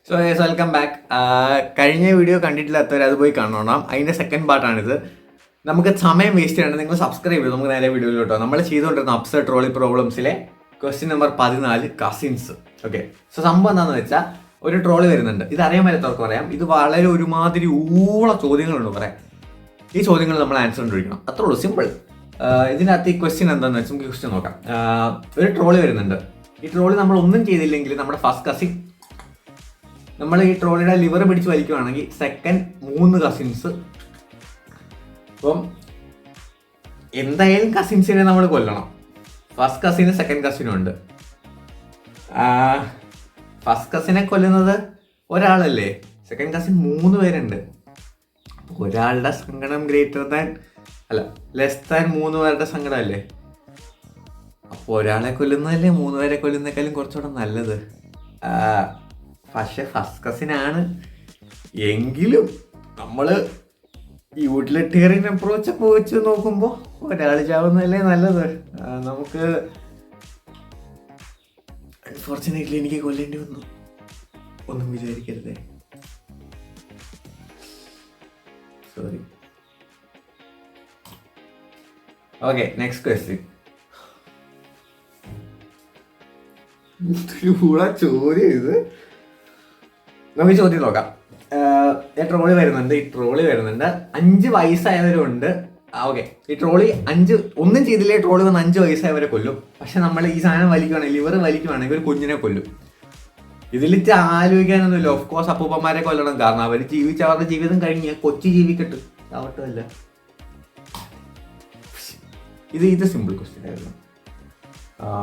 So yes, welcome back. കഴിഞ്ഞ video കണ്ടിട്ടില്ലാത്തവർ അത് പോയി കാണണം. അതിൻ്റെ സെക്കൻഡ് പാർട്ടാണിത്. നമുക്ക് സമയം വേസ്റ്റ് ചെയ്യണം. നിങ്ങൾ സബ്സ്ക്രൈബ് ചെയ്തു. നമുക്ക് നേരെ വീഡിയോയിലോട്ടോ. നമ്മൾ ചെയ്തുകൊണ്ടിരുന്ന അപ്സെറ്റ് ട്രോളി പ്രോബ്ലംസിലെ question number 14 cousins. Okay, so സംഭവം എന്താണെന്ന് വെച്ചാൽ ഒരു ട്രോളി വരുന്നുണ്ട്. ഇത് അറിയാൻ പറ്റാത്തവർക്ക് പറയാം. ഇത് വളരെ ഒരുമാതിരി ചോദ്യങ്ങളുണ്ട് പറയാം. ഈ ചോദ്യങ്ങൾ നമ്മൾ ആൻസർ കണ്ടുപിടിക്കണം. അത്രേ ഉള്ളൂ, സിമ്പിൾ. ഇതിനകത്ത് ഈ ക്വസ്റ്റ്യൻ എന്താണെന്ന് വെച്ചാൽ നമുക്ക് ക്വസ്റ്റ്യൻ നോക്കാം. ഒരു ട്രോളി വരുന്നുണ്ട്. ഈ ട്രോളി നമ്മൾ ഒന്നും ചെയ്തില്ലെങ്കിൽ നമ്മുടെ ഫസ്റ്റ് കസിൻ, നമ്മൾ ഈ ട്രോളിയുടെ ലിവർ പിടിച്ച് വലിക്കുവാണെങ്കിൽ സെക്കൻഡ് 3 കസിൻസ്. അപ്പം എന്തായാലും കസിൻസിനെ നമ്മൾ കൊല്ലണം. ഫസ്റ്റ് കസിന് സെക്കൻഡ് കസിനും ഉണ്ട്. ഫസ്റ്റ് കസിനെ കൊല്ലുന്നത് ഒരാളല്ലേ, സെക്കൻഡ് കസിൻ 3 പേരുണ്ട്. ഒരാളുടെ സങ്കടം ലെസ് ദാൻ 3 പേരുടെ സങ്കടം അല്ലേ. അപ്പോൾ ഒരാളെ കൊല്ലുന്നതല്ലേ 3 പേരെ കൊല്ലുന്നേക്കാളും കുറച്ചുകൂടെ നല്ലത്. പക്ഷെ ഫസ്റ്റ് കസിനാണ് എങ്കിലും നമ്മൾ യൂട്ടിലിറ്റേറിയൻ അപ്രോച്ചൊക്കെ വെച്ച് നോക്കുമ്പോൾ ഒരാൾ ചാവുന്നതല്ലേ നല്ലത്. നമുക്ക് അൺഫോർച്ചുനേറ്റ്ലി എനിക്ക് കൊല്ലേണ്ടി വന്നു. ഒന്നും വിചാരിക്കരുതേ, സോറി. Okay, next question. ചോദ്യം ഇത്. നമുക്ക് ചോദ്യം നോക്കാം. ട്രോളി വരുന്നുണ്ട്. 5 വയസ്സായവരുണ്ട്. ഓക്കെ, ഈ ട്രോളി ഒന്നും ചെയ്തില്ലേ ട്രോളി വന്ന് 5 വയസ്സായവരെ കൊല്ലും. പക്ഷെ നമ്മൾ ഈ സാധനം വലിക്കുവാണെങ്കിൽ, ലിവർ വലിക്കുവാണെങ്കിൽ ഒരു കുഞ്ഞിനെ കൊല്ലും. ഇതിലിച്ച് ആലോചിക്കാനൊന്നുമില്ല. ഓഫ് കോഴ്സ് അപ്പൂപ്പന്മാരെ കൊല്ലണം. കാരണം അവർ അവരുടെ ജീവിതം കഴിഞ്ഞ് കൊച്ചു ജീവിക്കട്ടെ, ആവട്ടല്ല. ഇത് സിമ്പിൾ ക്വസ്റ്റ്യൻ ആയിരുന്നു.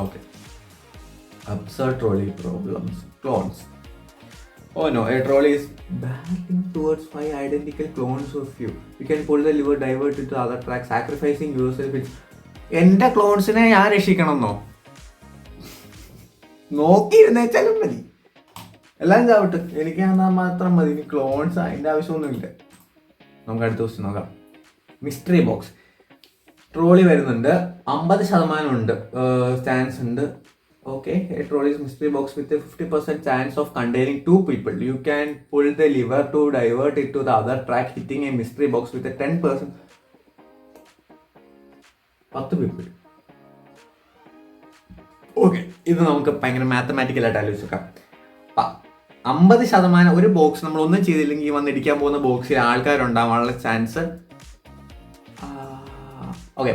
Okay, absurd trolley problems. Clones. Oh no, a trolley is barreling towards 5 identical clones of you. You can pull the lever, divert it to the other track, sacrificing yourself. എൻ്റെ ക്ലോൺസിനെ ഞാൻ രക്ഷിക്കണമെന്നോ? നോക്കിയിരുന്നേച്ചാലും മതി, എല്ലാം ചാവട്ടെ, എനിക്ക് എന്നാൽ മാത്രം മതി. ഇനി ക്ലോൺസ് അതിൻ്റെ ആവശ്യമൊന്നുമില്ല. നമുക്ക് അടുത്ത ക്വസ്റ്റ്യൻ നോക്കാം. Mystery box. ട്രോളി വരുന്നുണ്ട്. 50% ഉണ്ട് ചാൻസ് ഉണ്ട്. Okay, a trolley is mystery box with a 50% chance of containing 2 people. You can pull the lever to divert it to the other track, hitting a mystery box with a 10%. 10 people. Okay, ഇത് നമുക്ക് ഭയങ്കര മാത്തമാറ്റിക്കലായിട്ട് ആലോചിക്കാം. 50% ഒരു box നമ്മൾ ഒന്നും ചെയ്തില്ലെങ്കിൽ വന്നിടിക്കാൻ പോകുന്ന ബോക്സിൽ ആൾക്കാരുണ്ടാവാനുള്ള ചാൻസ്. ഓക്കെ,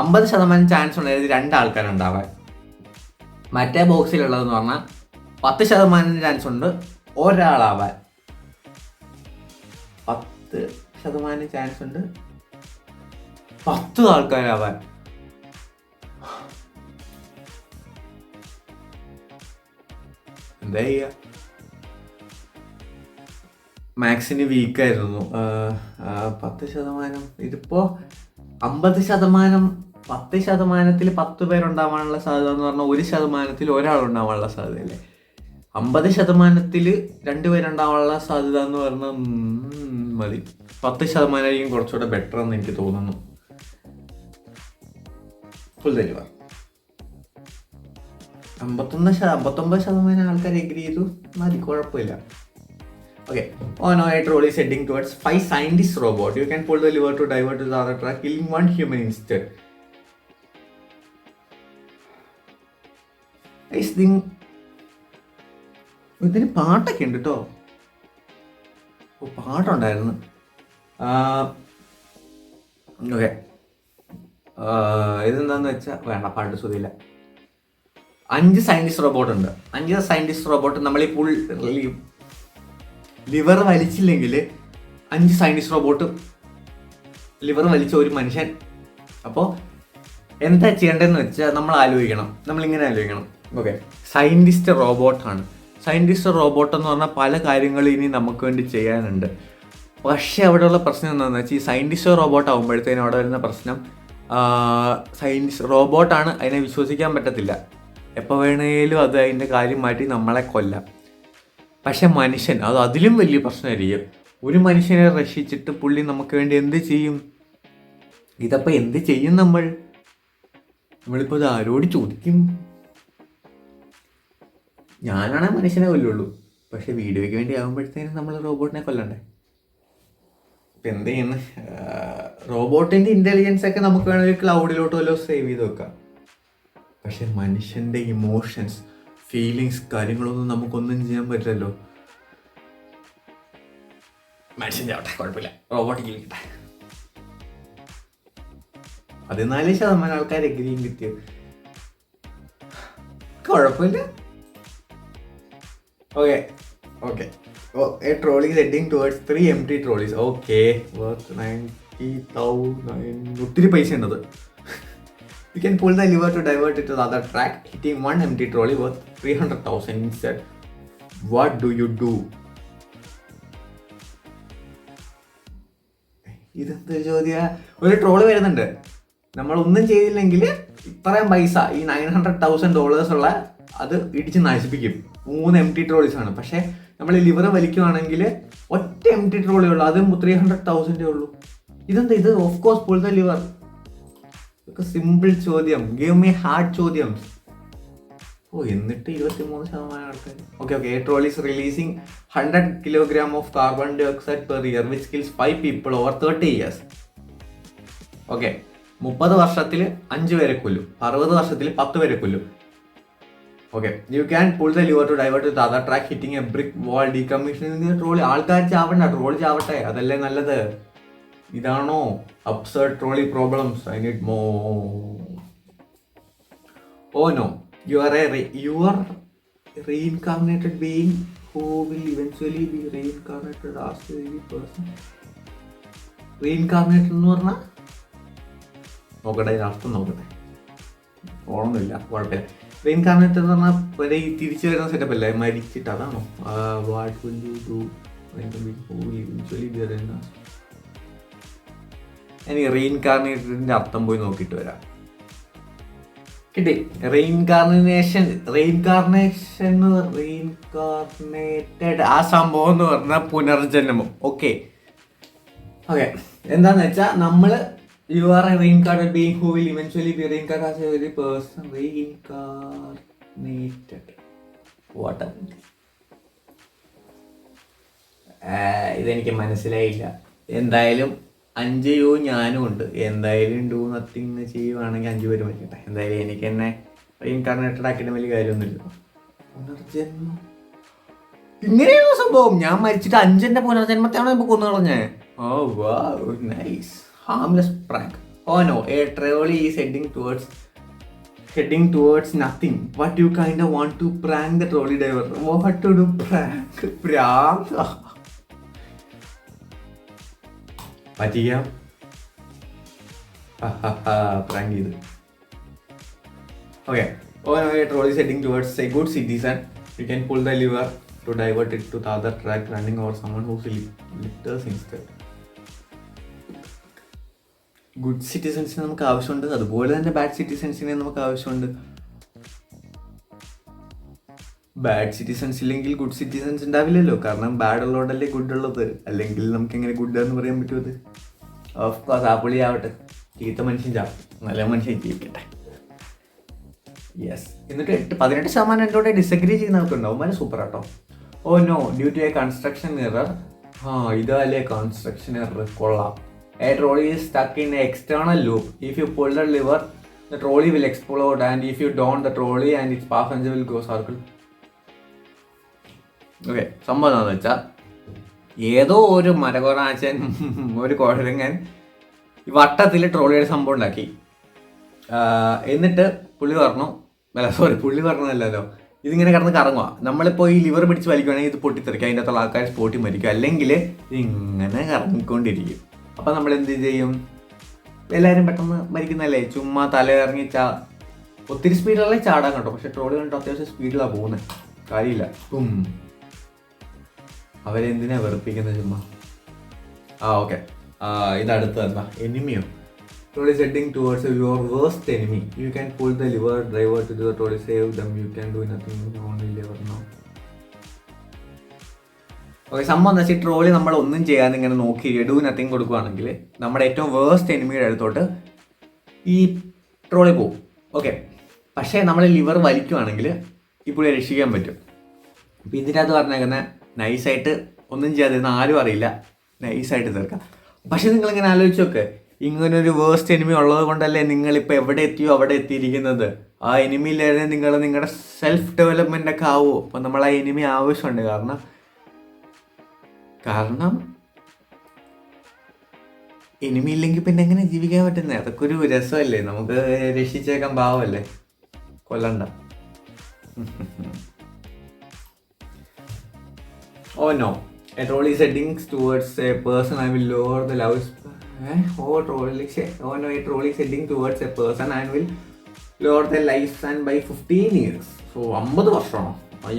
50% ചാൻസ് ഉണ്ടായത് 2 ആൾക്കാരുണ്ടാവാൻ. മറ്റേ ബോക്സിലുള്ളതെന്ന് പറഞ്ഞാൽ 10% ചാൻസ് ഉണ്ട് ഒരാളാവാൻ. 10% ചാൻസ് ഉണ്ട് 10 ആൾക്കാരാവാൻ. എന്താ ചെയ്യുക? മാത്സിന് വീക്കായിരുന്നു. 10%. ഇതിപ്പോ 50%. 10%-ൽ 10 പേരുണ്ടാവാനുള്ള സാധ്യത എന്ന് പറഞ്ഞാൽ 1%-ൽ ഒരാളുണ്ടാവാനുള്ള സാധ്യതയല്ലേ. 50%-ൽ 2 പേരുണ്ടാവാനുള്ള സാധ്യത എന്ന് പറഞ്ഞാൽ മതി. 10% കുറച്ചുകൂടെ ബെറ്റർ എന്ന് എനിക്ക് തോന്നുന്നു. ഫുൾ തെളിവാ. 59% ആൾക്കാർ എഗ്രി ചെയ്തു, മതി, കുഴപ്പമില്ല. Okay. Oh no, a trolley is heading towards 5 scientist robot. You can pull the lever to divert to the other track, killing 1 human instead. ഇതിന് പാട്ടൊക്കെ ഉണ്ട് കേട്ടോ. പാട്ടുണ്ടായിരുന്നു. ഓക്കെ, ഇതെന്താന്ന് വെച്ചാൽ വേണ്ട, പാട്ട് സുഖമില്ല. 5 സയന്റിസ്റ്റ് റോബോട്ട് ഉണ്ട്. 5 സയന്റിസ്റ്റ് റോബോട്ട് നമ്മൾ ഈ ലിവർ വലിച്ചില്ലെങ്കിൽ 5 സയന്റിസ്റ്റ് റോബോട്ട് ലിവർ വലിച്ച ഒരു മനുഷ്യൻ. അപ്പോൾ എന്താ ചെയ്യേണ്ടതെന്ന് വെച്ചാൽ നമ്മളിങ്ങനെ ആലോചിക്കണം. ഓക്കെ, സയന്റിസ്റ്റ് റോബോട്ടാണ്. സയന്റിസ്റ്റ് റോബോട്ട് എന്ന് പറഞ്ഞാൽ പല കാര്യങ്ങളും ഇനി നമുക്ക് വേണ്ടി ചെയ്യാനുണ്ട്. പക്ഷേ അവിടെയുള്ള പ്രശ്നം എന്താണെന്ന് വെച്ചാൽ ഈ സയന്റിസ്റ്റ് റോബോട്ട് ആകുമ്പോഴത്തേനും അവിടെ വരുന്ന പ്രശ്നം, സയന്റിസ്റ്റ് റോബോട്ടാണ്, അതിനെ വിശ്വസിക്കാൻ പറ്റത്തില്ല. എപ്പോൾ വേണേലും അത് അതിൻ്റെ കാര്യം മാറ്റി നമ്മളെ കൊല്ലാം. പക്ഷെ മനുഷ്യൻ, അത് അതിലും വലിയ പ്രശ്നമായിരിക്കും. ഒരു മനുഷ്യനെ രക്ഷിച്ചിട്ട് പുള്ളി നമുക്ക് വേണ്ടി എന്ത് ചെയ്യും? ഇതപ്പോൾ എന്ത് ചെയ്യും നമ്മളിപ്പോൾ ഇത് ആരോട് ചോദിക്കും? ഞാനാണെ മനുഷ്യനെ കൊല്ലുള്ളൂ. പക്ഷെ വീഡിയോയ്ക്ക് വേണ്ടി ആകുമ്പോഴത്തേനും നമ്മൾ റോബോട്ടിനെ കൊല്ലണ്ടേ. ഇപ്പം എന്ത് ചെയ്യുന്നു, റോബോട്ടിൻ്റെ ഇൻ്റലിജൻസ് ഒക്കെ നമുക്ക് വേണമെങ്കിൽ ക്ലൗഡിലോട്ട് വല്ലതും സേവ് ചെയ്ത് വെക്കാം. പക്ഷെ മനുഷ്യൻ്റെ ഇമോഷൻസ്, ഫീലിങ്സ്, കാര്യങ്ങളൊന്നും നമുക്കൊന്നും ചെയ്യാൻ പറ്റില്ലല്ലോ. മനുഷ്യൻ ചാവട്ടെ, കുഴപ്പമില്ല, റോബോട്ടിക്ക് കിട്ടെ. 14% ആൾക്കാർ എഗ്രിയും കിട്ടിയത്, കുഴപ്പമില്ല. Okay okay. A trolley is heading towards 3 empty trolleys. Okay, worth 90,000. ഒത്തിരി പൈസ ഉണ്ടത്. You can pull the lever to divert it to the other track, hitting one empty trolley worth 300,000 instead. What do you do? ഇതെന്ത് ചോദ്യ? ഒരു trolley വരുന്നുണ്ട്, നമ്മളൊന്നും ചെയ്തില്ലെങ്കിൽ ഇത്രയും പൈസ, ഈ $900,000 ഉള്ള അത് ഇടിച്ച് നശിപ്പിക്കും. 3 empty trolleys ആണ്. പക്ഷേ നമ്മൾ ലിവർ വലിക്കുവാണെങ്കിൽ ഒറ്റ empty trolley ഉള്ളൂ, അതും 300,000 ഉള്ളൂ. ഇതെന്താ ഇത്? Of course pull the liver. ഇതൊക്കെ സിമ്പിൾ ചോദ്യം, ഗിവ് മീ ഹാർഡ് ചോദ്യം. എന്നിട്ട് 23% ആൾക്കാർ. Okay. A trolley is releasing 100 kg of carbon dioxide per year which kills 5 people over 30 years. Okay, 30 വർഷത്തിൽ 5 പേരെ കൊല്ലും, 60 വർഷത്തിൽ 10 പേരെ കൊല്ലും. Okay, you can pull the lever to divert to the other track, hitting a brick wall, decommissioning trolley. ആൾക്കാർ ചാവണ്ട, trolley ചാവട്ടെ, അതല്ലേ നല്ലത്. ഇതാണോ absurd trolley problems? I need more. Oh no, you are reincarnated being who will eventually be reincarnated as a person. Reincarnated എന്ന് പറഞ്ഞാൽ നോക്കട്ടെ, അർത്ഥം നോക്കട്ടെ, ഓർമ്മയില്ല, കുഴപ്പമില്ല. റീഇൻകാർണേറ്റ് എന്ന് പറഞ്ഞാൽ ഒരു തിരിച്ചു വരുന്ന സെറ്റപ്പ് അല്ലേ, മരിച്ചിട്ട്, അതാണോ? What will you do eventually be reincarnated? എനിക്ക് റീഇൻകാർണേറ്റഡിന്റെ അർത്ഥം പോയി നോക്കിയിട്ട് വരാം. കിട്ടി. റീഇൻകാർണേറ്റഡ് ആ സംഭവം എന്ന് പറഞ്ഞാൽ പുനർജന്മം. ഓക്കെ, എന്താന്ന് വെച്ചാൽ നമ്മള് you are a reincarnated being who will eventually be reincarnated as a very person. Reincarnated. What a... ഇതെനിക്ക് മനസ്സിലായില്ല. എന്തായാലും 5 യു ഞാനും ഉണ്ട്. എന്തായാലും ഡു നത്തിങ് ചെയ്യുവാണെങ്കിൽ 5 പേര് മരിക്കട്ടെ. എന്തായാലും എനിക്ക് എന്നെ റീഇൻകാർണേറ്റഡ് ആക്കിയിട്ട് വലിയ കാര്യമൊന്നുമില്ല. പുനർജന്മം ഇങ്ങനെയാണോ സംഭവം? ഞാൻ മരിച്ചിട്ട് 5 പുനർജന്മത്തെയാണോ ഇപ്പൊ കൊന്നു കളഞ്ഞേ? ഓ വാവ്, nice. Harmless prank. Oh no, a trolley is heading towards nothing, but you kind of want to prank the trolley driver. What to do? Prank. പറ്റിക്കാം. Prank ചെയ്ത്. Okay. Oh no, a trolley is heading towards a good citizen. You can pull the lever to divert it to the other track, running over someone who litters instead. Good സിറ്റിസൺസിനെ നമുക്ക് ആവശ്യമുണ്ട്, അതുപോലെ തന്നെ bad സിറ്റിസൺസിനെ നമുക്ക് ആവശ്യമുണ്ട്. Bad citizens ഇല്ലെങ്കിൽ good citizens ഉണ്ടാവില്ലല്ലോ, കാരണം ബാഡ് ഉള്ളതുകൊണ്ടല്ലേ ഗുഡ് ഉള്ളത്. അല്ലെങ്കിൽ നമുക്ക് എങ്ങനെ ഗുഡ് എന്ന് പറയാൻ പറ്റുമത്? ഓഫ് കോഴ്സ് ആ പുള്ളി ആവട്ടെ, ചീത്ത മനുഷ്യൻ ചാവും, നല്ല മനുഷ്യൻ ജീവിക്കട്ടെ. യെസ്. എന്നിട്ട് 18% എന്നോട് ഡിസഗ്രി ചെയ്യുന്നവർക്കുണ്ടാവും. വളരെ സൂപ്പർ ആട്ടോ. Oh no, due to a construction error. ഇതല്ലേ കൺസ്ട്രക്ഷൻ എറർ, കൊള്ളാം. A trolley is stuck in an external loop. If you pull the lever, the trolley will explode, and if you don't, the trolley and its passenger will go circle. Okay, സംഭവം എന്താണെന്ന് വെച്ചാൽ ഏതോ ഒരു മരകൊറാച്ചൻ, ഒരു കുഴങ്ങൻ ഈ വട്ടത്തിൽ ട്രോളിയുടെ സംഭവം ഉണ്ടാക്കി. എന്നിട്ട് പുള്ളി പറഞ്ഞല്ലോ, ഇതിങ്ങനെ കിടന്ന് കറങ്ങുക. നമ്മളിപ്പോൾ ഈ ലിവർ പിടിച്ച് വലിക്കുകയാണെങ്കിൽ ഇത് പൊട്ടിത്തെറിക്കുക, അതിൻ്റെ അകത്തുള്ള ആൾക്കാർ സ്പോട്ടി മരിക്കും, അല്ലെങ്കിൽ ഇങ്ങനെ കറങ്ങിക്കൊണ്ടിരിക്കും. അപ്പം നമ്മൾ എന്ത് ചെയ്യും? എല്ലാവരും പെട്ടെന്ന് മരിക്കുന്നല്ലേ, ചുമ്മാ തല ഇറങ്ങി ഒത്തിരി സ്പീഡിലല്ലേ ചാടാൻ കേട്ടോ, പക്ഷെ ട്രോളി കണ്ടോ അത്യാവശ്യം സ്പീഡിലാണ് പോകുന്നത്, കാര്യമില്ല. അവരെന്തിനാ വെറുപ്പിക്കുന്നത് ചുമ്മാ? ഓക്കെ, ഇതടുത്ത് എന്താ എനിമിയോ? Trolley is heading towards your worst enemy. You can pull the lever, driver to the trolley, save them. You can do nothing, only lever now. Okay, സംഭവം എന്താ വെച്ചാൽ ട്രോളി നമ്മൾ ഒന്നും ചെയ്യാതെ ഇങ്ങനെ നോക്കി ഡു നത്തിങ് കൊടുക്കുകയാണെങ്കിൽ നമ്മുടെ ഏറ്റവും വേഴ്സ്റ്റ് എനിമിയുടെ അടുത്തോട്ട് ഈ ട്രോളി പോകും. ഓക്കെ, പക്ഷേ നമ്മൾ ലിവർ വലിക്കുകയാണെങ്കിൽ ഈ പുള്ളിയെ രക്ഷിക്കാൻ പറ്റും. അപ്പം ഇതിനകത്ത് പറഞ്ഞേക്കുന്നത് നൈസായിട്ട് ഒന്നും ചെയ്യാതിരുന്ന ആരും അറിയില്ല, നൈസായിട്ട് തീർക്കാം. പക്ഷെ നിങ്ങളിങ്ങനെ ആലോചിച്ച് നോക്ക്, ഇങ്ങനൊരു വേസ്റ്റ് എനിമി ഉള്ളത് കൊണ്ടല്ലേ നിങ്ങളിപ്പോൾ എവിടെ എത്തിയോ അവിടെ എത്തിയിരിക്കുന്നത്. ആ എനിമിയിലായിരുന്നു നിങ്ങളുടെ സെൽഫ് ഡെവലപ്മെൻ്റ് ഒക്കെ ആവുമോ. അപ്പം നമ്മൾ ആ എനിമി ആവശ്യമുണ്ട്. കാരണം എനിമി ഇല്ലെങ്കിൽ പിന്നെ എങ്ങനെ ജീവിക്കാൻ പറ്റുന്നത്? അതൊക്കെ ഒരു രസമല്ലേ, നമുക്ക് രക്ഷിച്ചേക്കാൻ പാവമല്ലേ, കൊല്ലണ്ട. Oh no, a troll is heading towards a person. I will lower the loudspeaker. Oh no, a troll is heading towards a person and will lower the lifespan by 15 years. So 50 വർഷമാണോ?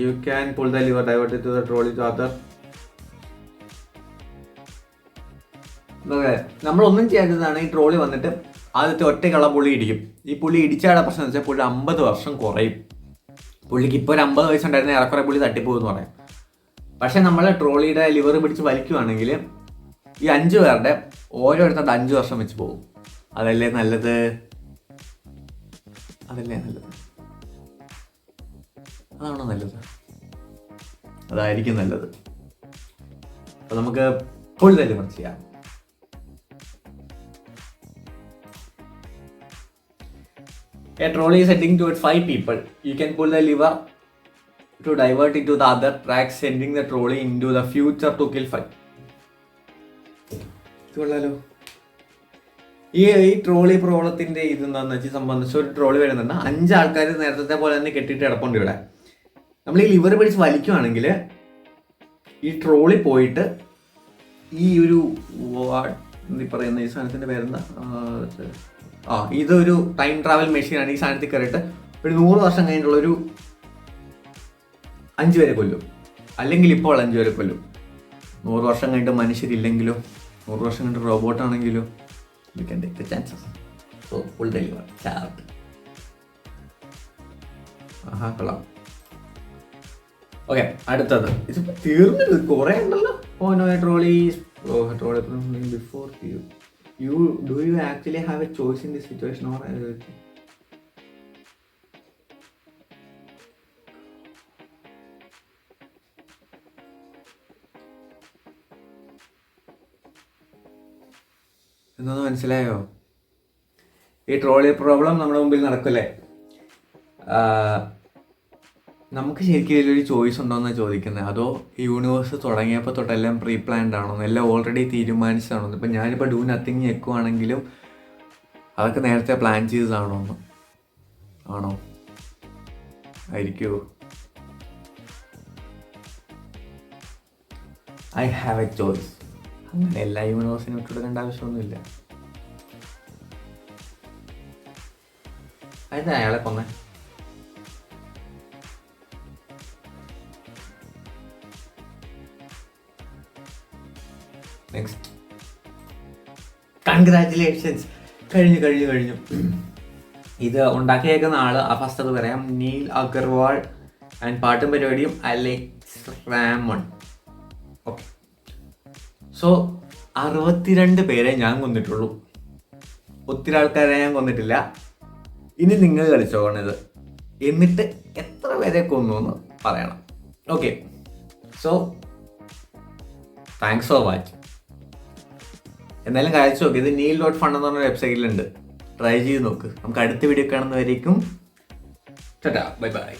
You can pull the lever, divert it to the trolley to other. നമ്മളൊന്നും ചെയ്യാത്തതാണ്. ഈ trolley വന്നിട്ട് ആദ്യത്തെ ഒറ്റയ്ക്കുള്ള പുള്ളി ഇടിക്കും. ഈ പുള്ളി ഇടിച്ചാടെ പ്രശ്നം വെച്ചാൽ പുള്ളി 50 വർഷം കുറയും. പുള്ളിക്ക് ഇപ്പോൾ ഒരു 50 വയസ്സുണ്ടായിരുന്ന ഏറെക്കുറെ പുള്ളി തട്ടിപ്പോകുമെന്ന് പറയാം. പക്ഷെ നമ്മൾ ട്രോളിയുടെ ലിവർ പിടിച്ച് വലിക്കുവാണെങ്കിൽ ഈ 5 പേരുടെ ഓരോരുത്തരുടെ 5 വർഷം വെച്ച് പോകും. അതല്ലേ നല്ലത്? അതാണോ നല്ലത്? അതായിരിക്കും നല്ലത്. അപ്പോൾ നമുക്ക് ഫുൾ ലിവർ ചെയ്യാം. A trolley is heading towards 5 people. You can pull the lever to divert it to the other track, sending the trolley into the future to kill 5. ഇതുകൊള്ളാലോ. ഈ ട്രോളി പ്രോബ്ലത്തിൻ്റെ ഇതെന്താണെന്ന് വെച്ചാൽ സംബന്ധിച്ച് ഒരു ട്രോളി വരുന്നുണ്ട്. 5 ആൾക്കാർ നേരത്തെ പോലെ തന്നെ കെട്ടിയിട്ട് കിടപ്പുണ്ട് ഇവിടെ. നമ്മൾ ഈ ലിവർ പിടിച്ച് വലിക്കുവാണെങ്കിൽ ഈ ട്രോളി പോയിട്ട് ഈ ഒരു പറയുന്ന ഈ സാധനത്തിൻ്റെ പേരെന്താ, ഇതൊരു ടൈം ട്രാവൽ മെഷീനാണ്. ഈ സാധനത്തിൽ കയറിയിട്ട് ഒരു 100 വർഷം കഴിഞ്ഞിട്ടുള്ളൊരു 5 പേരെ കൊല്ലും. അല്ലെങ്കിൽ ഇപ്പോൾ 5 പേരെ കൊല്ലും. 100 വർഷം കഴിഞ്ഞിട്ട് മനുഷ്യരില്ലെങ്കിലോ, 100 വർഷം കഴിഞ്ഞിട്ട് റോബോട്ടാണെങ്കിലോ, you can take the chances. So full deliver chart. കൊള്ളാം. ഓക്കെ, അടുത്തത്. ഇത് തീർന്നില്ല, കുറേ ഉണ്ടല്ലോ. Trolley before do you actually have a choice in this situation or എന്നൊന്ന് മനസ്സിലായോ? ഈ ട്രോളി പ്രോബ്ലം നമ്മുടെ മുമ്പിൽ നടക്കില്ലേ? നമുക്ക് ശരിക്കും ഇതിലൊരു ചോയ്സ് ഉണ്ടോയെന്നാണ് ചോദിക്കുന്നത്. അതോ യൂണിവേഴ്സ് തുടങ്ങിയപ്പോൾ തൊട്ടെല്ലാം പ്രീ പ്ലാൻഡ് ആണോ, എല്ലാം ഓൾറെഡി തീരുമാനിച്ചതാണോ? ഇപ്പം ഞാനിപ്പോൾ ഡൂ നത്തിങ് ഞെക്കുവാണെങ്കിലും അതൊക്കെ നേരത്തെ പ്ലാൻ ചെയ്തതാണോ? ആണോ? ആയിരിക്കുമോ? I have A choice. അങ്ങനെ എല്ലാ യൂണിവേഴ്സിനും ഇട്ടുകൊടുക്കേണ്ട ആവശ്യമൊന്നുമില്ല. അതിന് അയാളെ കൊന്നേ. നെക്സ്റ്റ്. കൺഗ്രാറ്റുലേഷൻസ്, കഴിഞ്ഞു. ഇത് ഉണ്ടാക്കിയേക്കുന്ന ആള് ഫസ്റ്റ് അത് പറയാം, നീൽ അഗർവാൾ. ആൻഡ് പാട്ടും പരിപാടിയും അലക്സ് റാമൺ. ഓക്കെ, സോ 62 പേരെ ഞാൻ കൊന്നിട്ടുള്ളൂ. ഒത്തിരി ആൾക്കാരെ ഞാൻ കൊന്നിട്ടില്ല. ഇനി നിങ്ങൾ കളിച്ചോണത്, എന്നിട്ട് എത്ര പേരെ കൊന്നു എന്ന് പറയണം. Okay, so thanks for watch. എന്തായാലും കഴിച്ചു നോക്ക്. ഇത് neil.fun എന്ന് പറഞ്ഞ വെബ്സൈറ്റിലുണ്ട്, ട്രൈ ചെയ്ത് നോക്ക്. നമുക്ക് അടുത്ത വീഡിയോ കാണുന്നവരേക്കും ടാറ്റാ, ബൈ ബൈ.